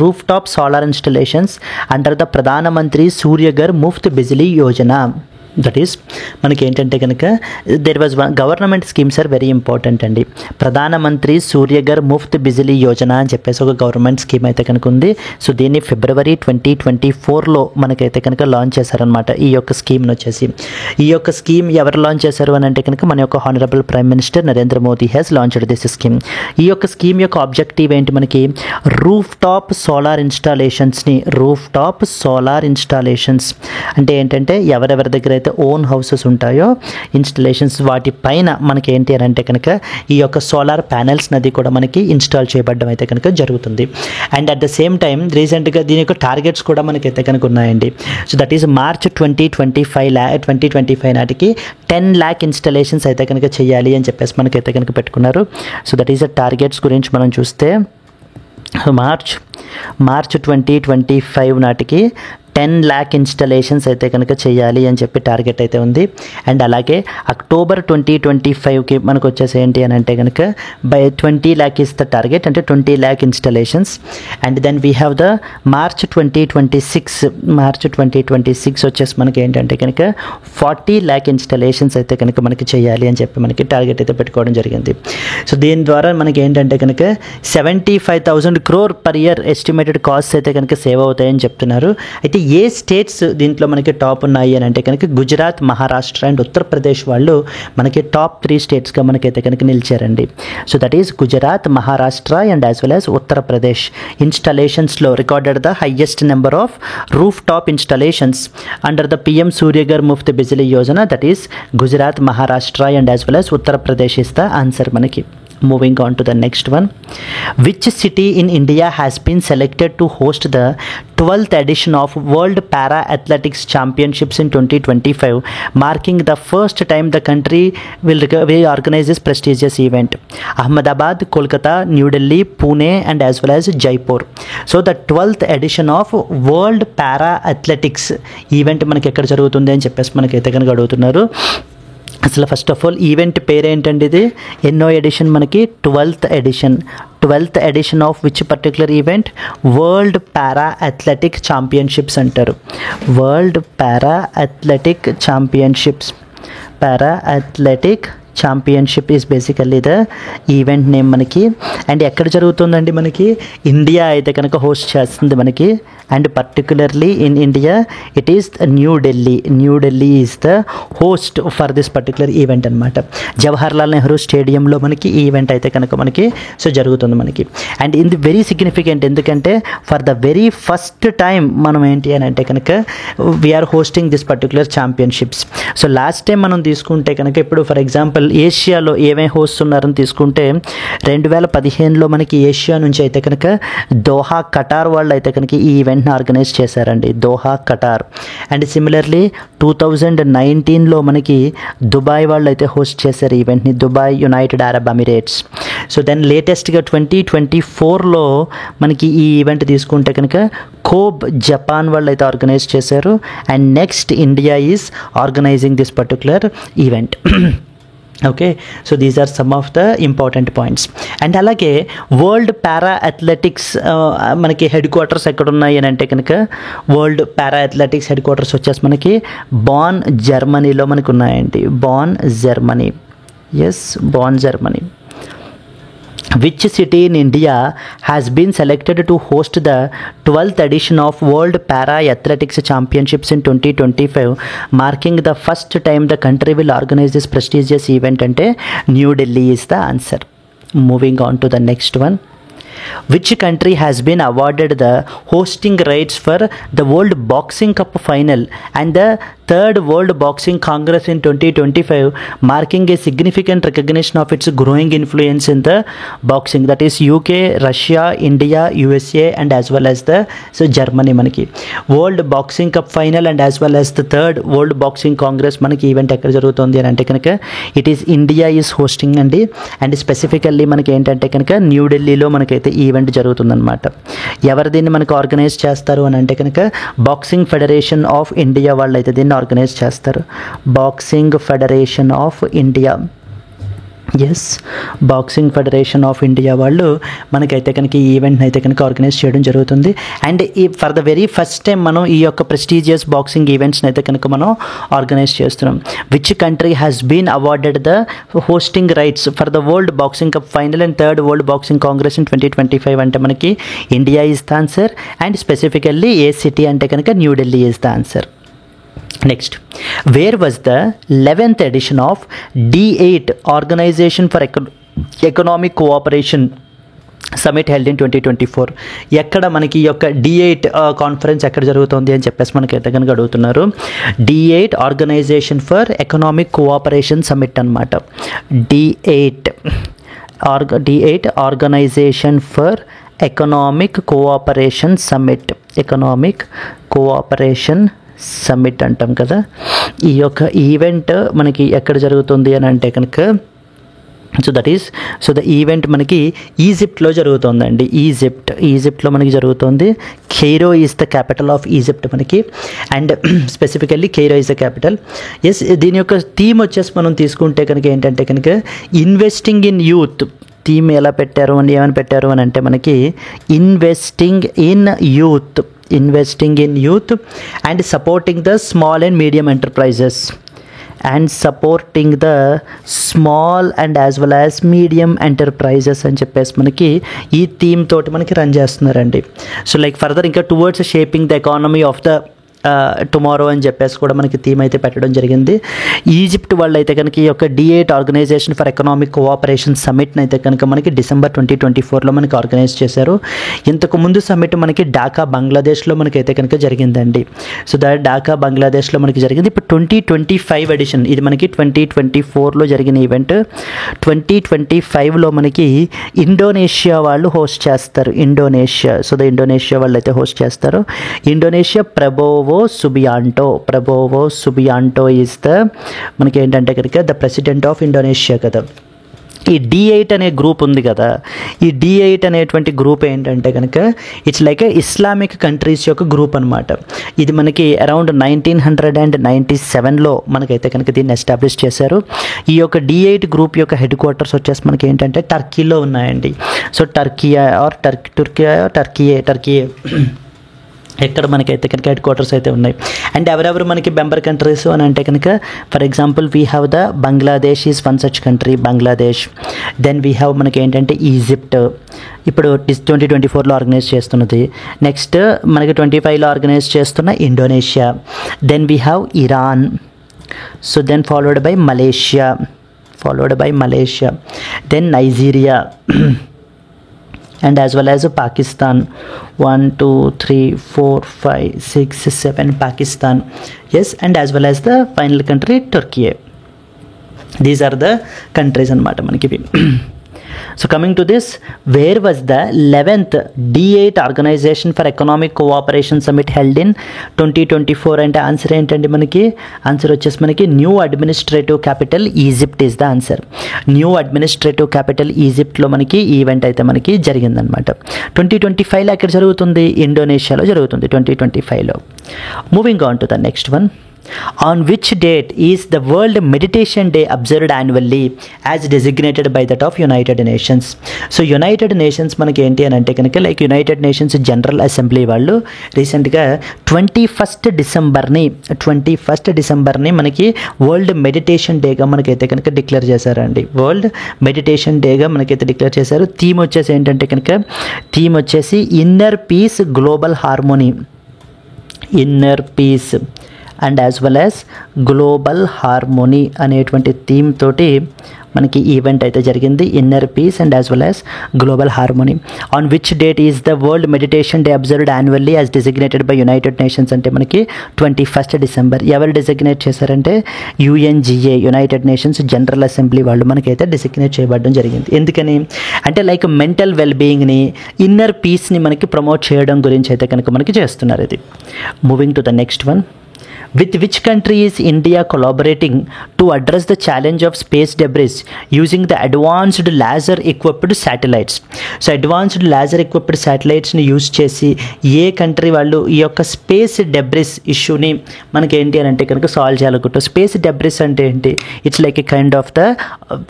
rooftop solar installations under the Pradhan Mantri Surya Ghar Muft Bijli Yojana? That is మనకి ఏంటంటే కనుక there was one government schemes are very important అండి. ప్రధానమంత్రి సూర్యఘర్ ముఫ్త్ బిజిలీ యోజన అని చెప్పేసి ఒక government scheme అయితే కనుక ఉంది. సో దీన్ని February 2024లో మనకైతే కనుక లాంచ్ చేశారనమాట ఈ యొక్క స్కీమ్ని వచ్చేసి. ఈ యొక్క స్కీమ్ ఎవరు లాంచ్ చేశారు అని అంటే కనుక మన యొక్క honourable prime minister Narendra Modi has launched this scheme. ఈ యొక్క స్కీమ్ యొక్క ఆబ్జెక్టివ్ ఏంటి మనకి? రూఫ్ టాప్ సోలార్ ఇన్స్టాలేషన్స్ అంటే ఏంటంటే ఎవరెవరి దగ్గర అయితే ఓన్ హౌసెస్ ఉంటాయో ఇన్స్టలేషన్స్ వాటిపైన మనకి ఏంటి అని అంటే కనుక ఈ యొక్క సోలార్ ప్యానెల్స్ నది కూడా మనకి ఇన్స్టాల్ చేయబడడం అయితే కనుక జరుగుతుంది. And at the same time రీసెంట్గా దీని యొక్క టార్గెట్స్ కూడా మనకైతే కనుక ఉన్నాయండి. సో దట్ ఈస్ March 2025 నాటికి 10 lakh ఇన్స్టలేషన్స్ అయితే కనుక చేయాలి అని చెప్పేసి మనకైతే కనుక పెట్టుకున్నారు. So that is the targets గురించి మనం చూస్తే మార్చ్ 2025 నాటికి 10 lakh ఇన్స్టలేషన్స్ అయితే కనుక చేయాలి అని చెప్పి టార్గెట్ అయితే ఉంది. అండ్ అలాగే అక్టోబర్ 2025కి మనకు వచ్చేసి ఏంటి అని అంటే కనుక by 20 lakh is the target, అంటే 20 lakh installations. And then we have the March 2026 వచ్చేసి మనకి ఏంటంటే కనుక 40 lakh ఇన్స్టలేషన్స్ అయితే కనుక మనకి చేయాలి అని చెప్పి మనకి టార్గెట్ అయితే పెట్టుకోవడం జరిగింది. సో దీని ద్వారా మనకి ఏంటంటే కనుక 75,000 crore per year estimated cost అయితే కనుక సేవ్ అవుతాయని చెప్తున్నారు. అయితే ఏ స్టేట్స్ దీంట్లో మనకి టాప్ ఉన్నాయి అని అంటే కనుక గుజరాత్, మహారాష్ట్ర అండ్ ఉత్తరప్రదేశ్ వాళ్ళు మనకి టాప్ 3 స్టేట్స్గా మనకైతే కనుక నిలిచారండి. So that is Gujarat, Maharashtra and as well as Uttar Pradesh ఇన్స్టాలేషన్స్లో recorded the highest number of rooftop installations under the PM Surya Ghar Muft Bijli Yojana. That is Gujarat, Maharashtra and as well as Uttar Pradesh is the answer మనకి. Moving on to the next one. Which city in India has been selected to host the 12th edition of World Para Athletics Championships in 2025, marking the first time the country will organize this prestigious event? Ahmedabad, Kolkata, New Delhi, Pune and as well as Jaipur. So the 12th edition of World Para Athletics event మనకి ఎక్కడ జరుగుతుంది అని చెప్పేసి మనకైతే కనుక అడుగుతున్నారు. అసలు first of all event పేరేంటండి? ఇది ఎన్నో ఎడిషన్ మనకి? 12th edition of which particular event? World para athletic championships అంటారు. World para athletic championship is basically the event name మనకి. అండ్ ఎక్కడ జరుగుతుందండి మనకి? ఇండియా అయితే కనుక హోస్ట్ చేస్తుంది మనకి. And particularly in India it is New Delhi is the host for this particular event అనమాట. జవహర్లాల్ నెహ్రూ స్టేడియంలో మనకి ఈ ఈవెంట్ అయితే కనుక మనకి సో జరుగుతుంది మనకి. అండ్ ఇది వెరీ సిగ్నిఫికెంట్, ఎందుకంటే for the very first time మనం ఏంటి అని అంటే కనుక we are hosting this particular championships. So last time మనం తీసుకుంటే కనుక ఇప్పుడు ఫర్ ఎగ్జాంపుల్ ఏషియాలో ఏమేమి హోస్ట్ ఉన్నారని తీసుకుంటే 2015లో మనకి ఏషియా నుంచి అయితే కనుక దోహా, ఖటార్ వాళ్ళు అయితే కనుక ఈ ఈవెంట్ని ఆర్గనైజ్ చేశారండి. Doha, Qatar. అండ్ సిమిలర్లీ 2019లో మనకి దుబాయ్ వాళ్ళు అయితే హోస్ట్ చేశారు ఈవెంట్ని, Dubai, United Arab Emirates. So then లేటెస్ట్గా 2024లో మనకి ఈ ఈవెంట్ తీసుకుంటే కనుక కోబ్, జపాన్ వాళ్ళు అయితే ఆర్గనైజ్ చేశారు. And next India is organizing this particular event. Okay, so these are some of the important points. And అలాగే వరల్డ్ పారా అథ్లెటిక్స్ మనకి హెడ్ క్వార్టర్స్ ఎక్కడ ఉన్నాయి అని అంటే కనుక world para athletics headquarters వచ్చేసి మనకి బాన్, జర్మనీలో మనకు ఉన్నాయండి. Bonn, Germany. Which city in India has been selected to host the 12th edition of World Para Athletics Championships in 2025, marking the first time the country will organize this prestigious event? Ante New Delhi is the answer. Moving on to the next one. Which country has been awarded the hosting rights for the World Boxing Cup final and the third World Boxing Congress in 2025, marking a significant recognition of its growing influence in the boxing? That is UK, Russia, India, USA and as well as the Germany. Manaki World Boxing Cup final and as well as the third World Boxing Congress manaki event ekkada jarugutundi ante kanaka it is India is hosting andi, and specifically manaki entante kanaka New Delhi lo manakaithe event జరుగుతుందన్నమాట. ఎవరు దీన్ని మనకు organise చేస్తారు అని అంటే కనుక boxing federation of India వాళ్ళు అయితే దీన్ని ఆర్గనైజ్ చేస్తారు. Boxing federation of India, yes, boxing federation of India వాళ్ళు మనకైతే కనుక ఈ ఈవెంట్ని అయితే కనుక ఆర్గనైజ్ చేయడం జరుగుతుంది. అండ్ ఈ for the very first time మనం ఈ యొక్క ప్రెస్టీజియస్ బాక్సింగ్ ఈవెంట్స్ని అయితే కనుక మనం ఆర్గనైజ్ చేస్తున్నాం. Which country has been awarded the hosting rights for the world boxing cup final and third world boxing congress in 2025 అంటే మనకి India is the answer. And specifically ఏ సిటీ అంటే కనుక new Delhi is the answer. Next, where was the 11th edition of D8 Organization for Economic Cooperation Summit held in 2024? ఎక్కడ మనకి ఈ యొక్క D8 conference ఎక్కడ జరుగుతుంది అని చెప్పేసి మనకి అయితే కనుక అడుగుతున్నారు. D8 organisation for economic cooperation summit అనమాట. D8 organisation for economic cooperation summit, economic cooperation summit అంటాం కదా. ఈ యొక్క ఈవెంట్ మనకి ఎక్కడ జరుగుతుంది అని అంటే కనుక ద ఈవెంట్ మనకి ఈజిప్ట్లో జరుగుతుందండి. ఈజిప్ట్లో మనకి జరుగుతుంది. Cairo is the capital of Egypt మనకి, and specifically Cairo is the capital. Yes, దీని యొక్క థీమ్ వచ్చేసి మనం తీసుకుంటే కనుక ఏంటంటే కనుక ఇన్వెస్టింగ్ ఇన్ యూత్. థీమ్ ఎలా పెట్టారు అని ఏమని పెట్టారు అని అంటే మనకి investing in youth and supporting the small and medium enterprises and as well as medium enterprises అని చెప్పేసి మనకి ఈ థీమ్ తోటి మనకి రన్ చేస్తున్నారండి. సో లైక్ ఫర్దర్ ఇంకా towards shaping the economy of the tomorrow అని చెప్పేసి కూడా మనకి థీమ్ అయితే పెట్టడం జరిగింది. ఈజిప్ట్ వాళ్ళు అయితే కనుక ఈ యొక్క D8 organisation for economic cooperation సమ్మిట్ని అయితే కనుక మనకి December 2024లో మనకి ఆర్గనైజ్ చేశారు. ఇంతకు ముందు సమ్మిట్ మనకి ఢాకా బంగ్లాదేశ్లో మనకైతే కనుక జరిగిందండి. సో ఢాకా బంగ్లాదేశ్లో మనకి జరిగింది. ఇప్పుడు 2025 ఎడిషన్, ఇది మనకి 2024లో జరిగిన ఈవెంట్. 2025లో మనకి ఇండోనేషియా వాళ్ళు హోస్ట్ చేస్తారు. సో ఇండోనేషియా వాళ్ళు అయితే హోస్ట్ చేస్తారు. Indonesia Prabowo Subianto is the మనకి ఏంటంటే కనుక ద ప్రెసిడెంట్ ఆఫ్ ఇండోనేషియా కదా. ఈ D8 అనే గ్రూప్ ఉంది కదా, ఈ D8 అనేటువంటి గ్రూప్ ఏంటంటే కనుక ఇట్స్ లైక్ ఇస్లామిక్ కంట్రీస్ యొక్క గ్రూప్ అనమాట. ఇది మనకి అరౌండ్ 1997లో మనకైతే కనుక దీన్ని ఎస్టాబ్లిష్ చేశారు. ఈ యొక్క D8 గ్రూప్ యొక్క హెడ్ క్వార్టర్స్ వచ్చేసి మనకి ఏంటంటే టర్కీలో ఉన్నాయండి. సో టర్కీ ఎక్కడ మనకైతే కనుక హెడ్ క్వార్టర్స్ అయితే ఉన్నాయి. అండ్ ఎవరెవరు మనకి మెంబర్ కంట్రీస్ అని అంటే కనుక for example we have the Bangladesh is one such country, Bangladesh. Then we have మనకి ఏంటంటే ఈజిప్ట్, ఇప్పుడు 2024లో ఆర్గనైజ్ చేస్తున్నది. నెక్స్ట్ మనకి 25లో ఆర్గనైజ్ చేస్తున్న Indonesia. Then we have Iran. So then followed by Malaysia, then Nigeria and as well as Pakistan. 1 2 3 4 5 6 7 Pakistan, yes, and as well as the final country Turkey. These are the countries anamata maniki. So coming to this, where was the 11th D8 Organization for Economic Cooperation Summit held in 2024? And answer ఏంటండి మనకి, answer వచ్చేసి మనకి new administrative capital Egypt is the answer. New administrative capital ఈజిప్ట్లో మనకి event అయితే మనకి జరిగిందనమాట. 2025లో ఎక్కడ జరుగుతుంది? ఇండోనేషియాలో జరుగుతుంది 2025లో. Moving on to the next one. On which date is the World Meditation Day observed annually as designated by that of United Nations? So United nations మనకి ఏంటి అని అంటే కనుక like United nations general assembly వాళ్ళు రీసెంట్గా 21st డిసెంబర్ని మనకి world meditation డేగా మనకైతే కనుక డిక్లేర్ చేశారండి. వరల్డ్ మెడిటేషన్ డేగా మనకైతే డిక్లేర్ చేశారు. థీమ్ వచ్చేసి ఏంటంటే కనుక inner peace global harmony, inner peace and as well as global harmony అనేటువంటి థీమ్ తోటి మనకి ఈవెంట్ అయితే జరిగింది. Inner peace and as well as global harmony. On which date is the world meditation day observed annually as designated by United nations అంటే మనకి 21st December. ఎవరు designate చేశారంటే UNGA, United nations general assembly వాళ్ళు మనకైతే designate చేయబడడం జరిగింది. ఎందుకని అంటే like mental వెల్బీయింగ్ని, inner పీస్ని మనకి ప్రమోట్ చేయడం గురించి అయితే కనుక మనకి చేస్తున్నారు. ఇది moving to the next one. With which country is India collaborating to address the challenge of space debris using the advanced laser equipped satellites? So advanced laser equipped శాటిలైట్స్ని యూజ్ చేసి ఏ కంట్రీ వాళ్ళు ఈ యొక్క స్పేస్ డెబ్రిస్ ఇష్యూని మనకి ఏంటి అని అంటే కనుక సాల్వ్ చేయాలనుకుంటారు. స్పేస్ డెబ్రిస్ అంటే ఏంటి? It's like A kind of the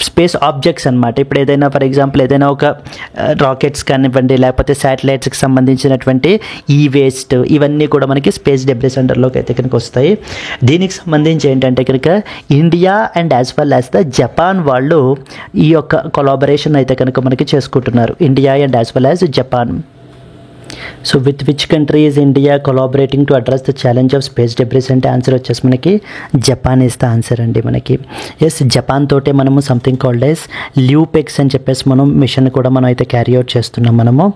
space objects అనమాట. ఇప్పుడు ఏదైనా ఫర్ ఎగ్జాంపుల్ ఏదైనా ఒక రాకెట్స్ కానివ్వండి, లేకపోతే శాటిలైట్స్కి సంబంధించినటువంటి ఈ వేస్ట్, ఇవన్నీ కూడా మనకి స్పేస్ డెబ్రిస్ అండర్లోకి అయితే కనుక వస్తాయి. దీనికి సంబంధించి ఏంటంటే కనుక India and as well as the Japan వాళ్ళు ఈ యొక్క కొలాబరేషన్ అయితే కనుక మనకి చేసుకుంటున్నారు. India and as well as Japan. So with which country is India collaborating to address the challenge of space debris అంటే ఆన్సర్ వచ్చేసి మనకి జపాన్ ఇస్ ద ఆన్సర్ అండి మనకి. ఎస్, జపాన్ తోటే మనము సంథింగ్ కాల్డ్ ఎస్ ల్యూపెక్స్ అని చెప్పేసి మనం మిషన్ కూడా మనం అయితే క్యారీ అవుట్ చేస్తున్నాం. మనము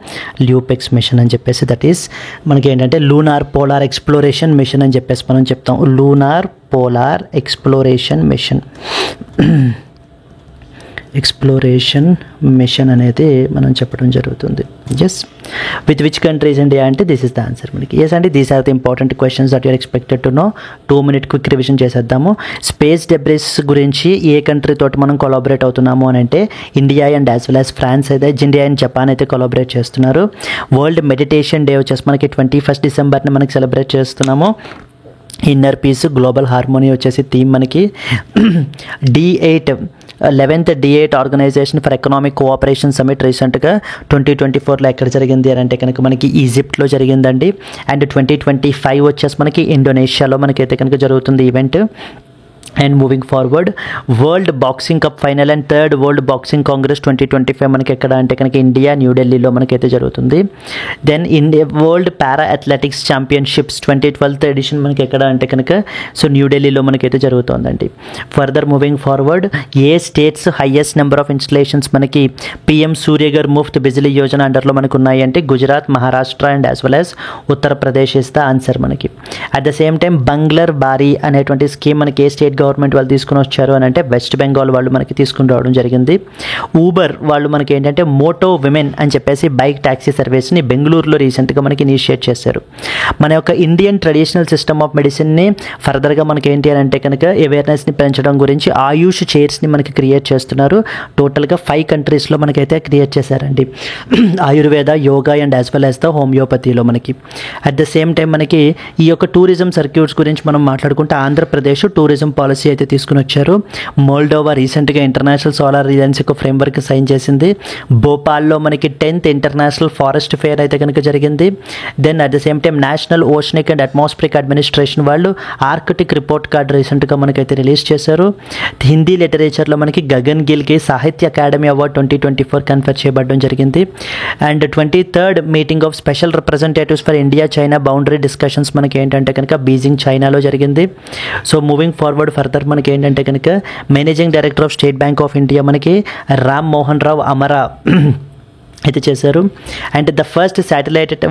ల్యూపెక్స్ మిషన్ అని చెప్పేసి దట్ ఈస్ మనకి ఏంటంటే లూనార్ పోలార్ ఎక్స్ప్లోరేషన్ మిషన్ అని చెప్పేసి మనం చెప్తాం. లూనార్ పోలార్ ఎక్స్ప్లోరేషన్ మిషన్ అనేది మనం చెప్పడం జరుగుతుంది. Yes, with which countries India అంటే దిస్ ఇస్ ద ఆన్సర్ మనకి. ఎస్ అండి, these are the important questions that you are expected to know. 2 minute quick revision చేసేద్దాము. స్పేస్ డెబ్రిస్ గురించి ఏ కంట్రీ తోటి మనం కొలాబరేట్ అవుతున్నాము అని అంటే India and as well as France అయితే, ఇండియా అండ్ జపాన్ అయితే కొలాబరేట్ చేస్తున్నారు. వరల్డ్ మెడిటేషన్ డే వచ్చేసి మనకి 21st డిసెంబర్ని మనకి సెలబ్రేట్ చేస్తున్నాము. ఇన్నర్ పీస్ గ్లోబల్ హార్మోనీ వచ్చేసి థీమ్ మనకి. D8 organisation for economic cooperation summit రీసెంట్గా 2024లో ఎక్కడ జరిగింది అని అంటే కనుక మనకి ఈజిప్ట్లో జరిగిందండి. అండ్ 2025 వచ్చేసి మనకి ఇండోనేషియాలో మనకైతే కనుక జరుగుతుంది event. And moving forward, world boxing cup final and 3rd world boxing congress 2025 మనకి ఎక్కడ అంటే కనుక ఇండియా న్యూఢిల్లీలో మనకైతే జరుగుతుంది. Then India world para athletics championships 2012th edition మనకి ఎక్కడ అంటే కనుక సో న్యూఢిల్లీలో మనకైతే జరుగుతుందండి. ఫర్దర్ మూవింగ్ ఫార్వర్డ్, ఏ states highest number of installations మనకి పిఎం సూర్యఘర్ ముఫ్త్ బిజిలీ యోజన అండర్లో మనకు ఉన్నాయి అంటే Gujarat, Maharashtra and as well as Uttar Pradesh is the answer మనకి. అట్ ద సేమ్ టైం బంగ్లర్ బారీ అనేటువంటి స్కీమ్ మనకి ఏ స్టేట్ గవర్నమెంట్ వాళ్ళు తీసుకుని వచ్చారు అని అంటే వెస్ట్ బెంగాల్ వాళ్ళు మనకి తీసుకుని రావడం జరిగింది. ఊబర్ వాళ్ళు మనకి ఏంటంటే మోటో విమెన్ అని చెప్పేసి బైక్ ట్యాక్సీ సర్వీస్ని బెంగళూరులో రీసెంట్గా మనకి ఇనిషియేట్ చేశారు. మన యొక్క ఇండియన్ ట్రెడిషనల్ సిస్టమ్ ఆఫ్ మెడిసిన్ని ఫర్దర్గా మనకి ఏంటి అని అంటే కనుక అవేర్నెస్ని పెంచడం గురించి ఆయుష్ చైర్స్ని మనకి క్రియేట్ చేస్తున్నారు. టోటల్గా 5 కంట్రీస్లో మనకైతే క్రియేట్ చేశారండి. Ayurveda, yoga and as well as the హోమియోపతిలో మనకి. అట్ ద సేమ్ టైం మనకి ఈ యొక్క టూరిజం సర్క్యూట్స్ గురించి మనం మాట్లాడుకుంటే ఆంధ్రప్రదేశ్ టూరిజం పాలసీ అయితే తీసుకుని వచ్చారు. మోల్డోవా రీసెంట్గా ఇంటర్నేషనల్ సోలార్ ఏజెన్సీకి ఫ్రేమ్వర్క్ సైన్ చేసింది. భోపాల్లో మనకి 10th ఇంటర్నేషనల్ ఫారెస్ట్ ఫేర్ అయితే కనుక జరిగింది. Then at the same time national oceanic and atmospheric administration వాళ్ళు ఆర్కిటిక్ రిపోర్ట్ కార్డ్ రీసెంట్గా మనకైతే రిలీజ్ చేశారు. హిందీ లిటరేచర్లో మనకి గగన్ గిల్కి సాహిత్య అకాడమీ అవార్డ్ 2024 కన్ఫర్ చేయబడడం జరిగింది. And 23rd meeting of special representatives for India China boundary discussions మనకి ఏంటంటే కనుక బీజింగ్ చైనాలో జరిగింది. సో మూవింగ్ ఫార్వర్డ్ ఫర్దర్ మనకి ఏంటంటే కనుక managing director of state bank of India మనకి రామ్ మోహన్ రావు అమరా అయితే చేశారు. And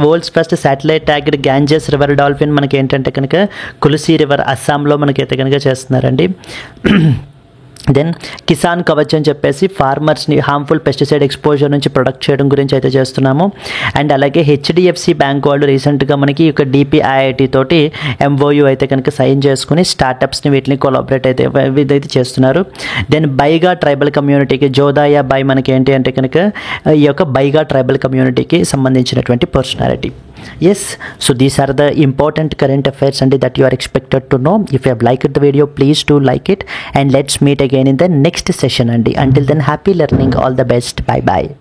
world's first satellite tagged Ganges river dolphin మనకి ఏంటంటే కనుక కులసి రివర్ అస్సాంలో మనకైతే కనుక చేస్తున్నారండి. దెన్ కిసాన్ కవచ్ అని చెప్పేసి ఫార్మర్స్ని హార్మ్ఫుల్ పెస్టిసైడ్ ఎక్స్పోజర్ నుంచి ప్రొటెక్ట్ చేయడం గురించి అయితే చేస్తున్నాము. అండ్ అలాగే హెచ్డిఎఫ్సి బ్యాంక్ వాళ్ళు రీసెంట్గా మనకి ఒక డిపిఐఐటి తోటి ఎంఓయూ అయితే కనుక సైన్ చేసుకుని స్టార్టప్స్ని వీటిని కొలాబరేట్ అయితే ఇదైతే చేస్తున్నారు. దెన్ బైగా ట్రైబల్ కమ్యూనిటీకి జోదాయా బై మనకి ఏంటి అంటే కనుక ఈ యొక్క బైగా ట్రైబల్ కమ్యూనిటీకి సంబంధించినటువంటి personality. Yes, so these are the important current affairs and that you are expected to know. If you have liked the video, please do like it, and let's meet again in the next session. And until then, happy learning, all the best, bye bye.